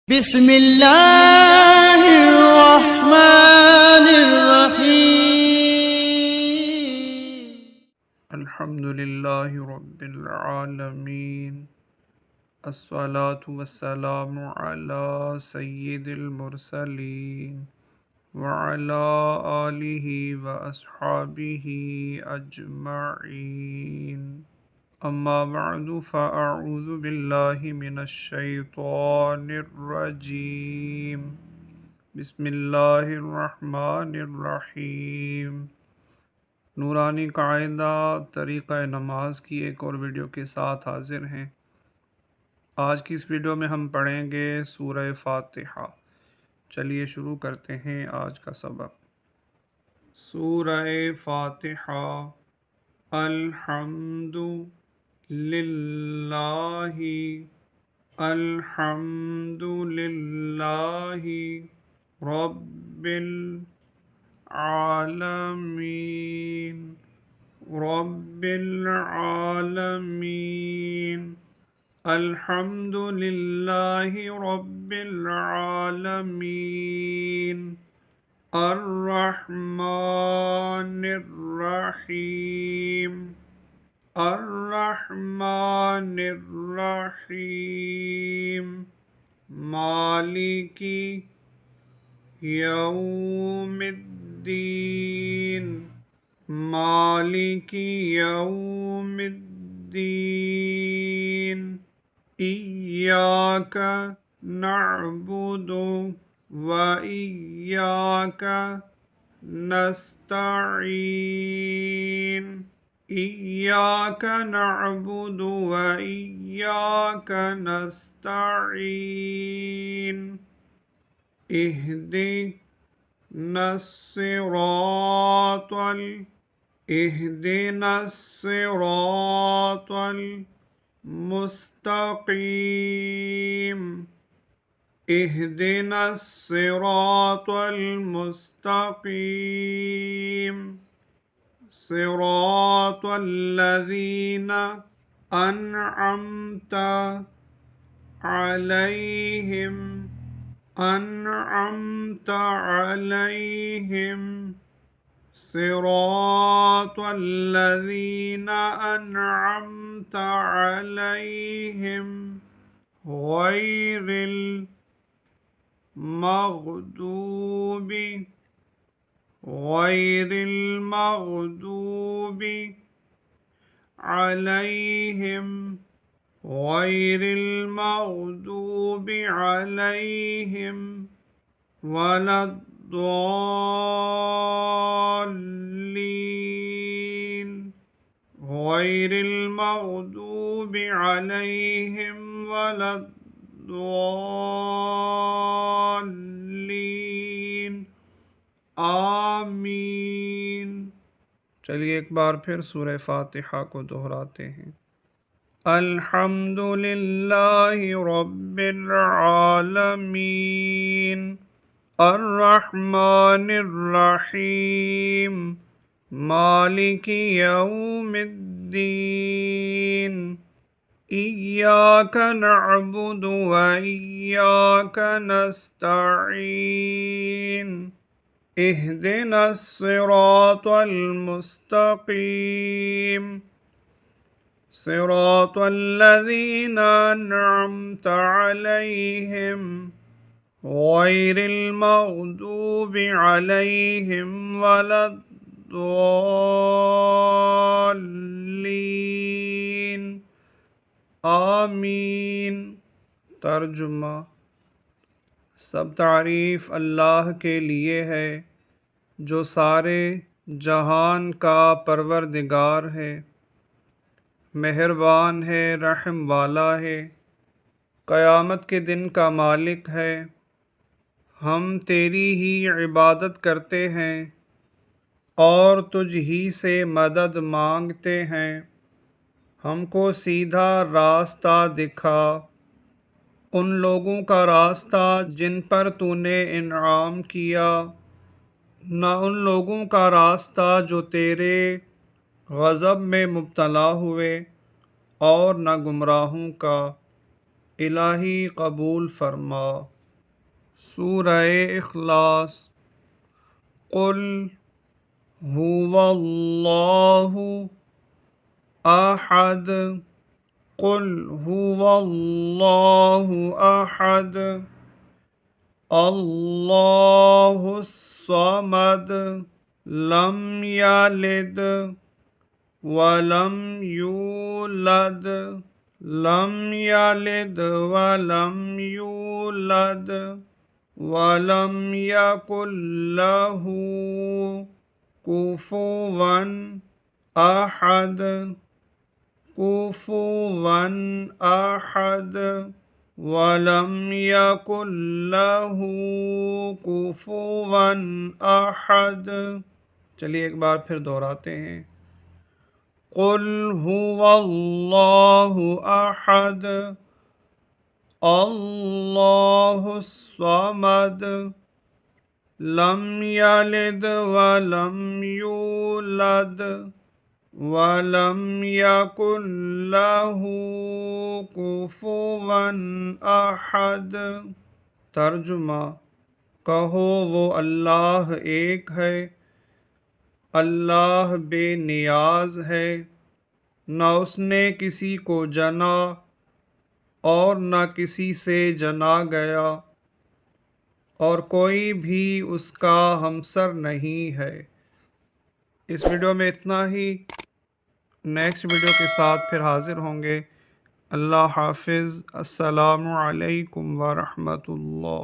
بسم اللہ الرحمن الرحیم الحمد للہ رب العالمین الصلاة والسلام علی سید المرسلین وعلی آلہ واصحابہ اجمعین اما بعد فاعوذ باللہ من الشیطان الرجیم بسم اللہ الرحمن الرحیم۔ نورانی قاعدہ طریقہ نماز کی ایک اور ویڈیو کے ساتھ حاضر ہیں۔ آج کی اس ویڈیو میں ہم پڑھیں گے سورہ فاتحہ۔ چلیے شروع کرتے ہیں آج کا سبق۔ سورہ فاتحہ۔ الحمد للہ الحمد للہ رب العالمین رب العالمین الحمد للہ رب العالمین الرحمن الرحیم الرحمن الرحیم مالک یوم الدین مالک یوم الدین ایاک نعبد و ایاک نستعین ایاک نعبد و ایاک نستعین اهدنا الصراط المستقيم اهدنا الصراط المستقيم صراط الذين أنعمت عليهم أنعمت عليهم صراط الذين أنعمت عليهم غير المغضوب عليهم غير المغضوب عليهم ولا الضالين غير المغضوب عليهم ولا الضالين آمین۔ چلیے ایک بار پھر سورہ فاتحہ کو دہراتے ہیں۔ الحمد للہ رب العالمین الرحمن الرحیم مالک یوم الدین ایاک نعبد و ایاک نستعین اهدنا الصراط المستقيم صراط الذين أنعمت عليهم غير المغضوب عليهم ولا الضالين آمین۔ ترجمہ۔ سب تعریف اللہ کے لیے ہے جو سارے جہان کا پروردگار ہے، مہربان ہے، رحم والا ہے، قیامت کے دن کا مالک ہے۔ ہم تیری ہی عبادت کرتے ہیں اور تجھ ہی سے مدد مانگتے ہیں۔ ہم کو سیدھا راستہ دکھا، ان لوگوں کا راستہ جن پر تو نے انعام کیا، نہ ان لوگوں کا راستہ جو تیرے غضب میں مبتلا ہوئے، اور نہ گمراہوں کا۔ الہی قبول فرما۔ سورہ اخلاص۔ قل هو اللہ احد، قل هو اللہ احد، اللہ الصمد، لم یلد ولم یولد، لم یلد ولم یولد ولم یکن لہ کفوا احد، کفوا احد، ولم یکن لہ کفوا احد۔ چلیے ایک بار پھر دہراتے ہیں۔ قل هو اللہ احد، اللہ الصمد، لم یلد ولم یولد ولم یکن لہ کفوا احد۔ ترجمہ: کہو وہ اللہ ایک ہے، اللہ بے نیاز ہے، نہ اس نے کسی کو جنا اور نہ کسی سے جنا گیا، اور کوئی بھی اس کا ہمسر نہیں ہے۔ اس ویڈیو میں اتنا ہی، نیکسٹ ویڈیو کے ساتھ پھر حاضر ہوں گے۔ اللہ حافظ۔ السلام علیکم ورحمۃ اللہ۔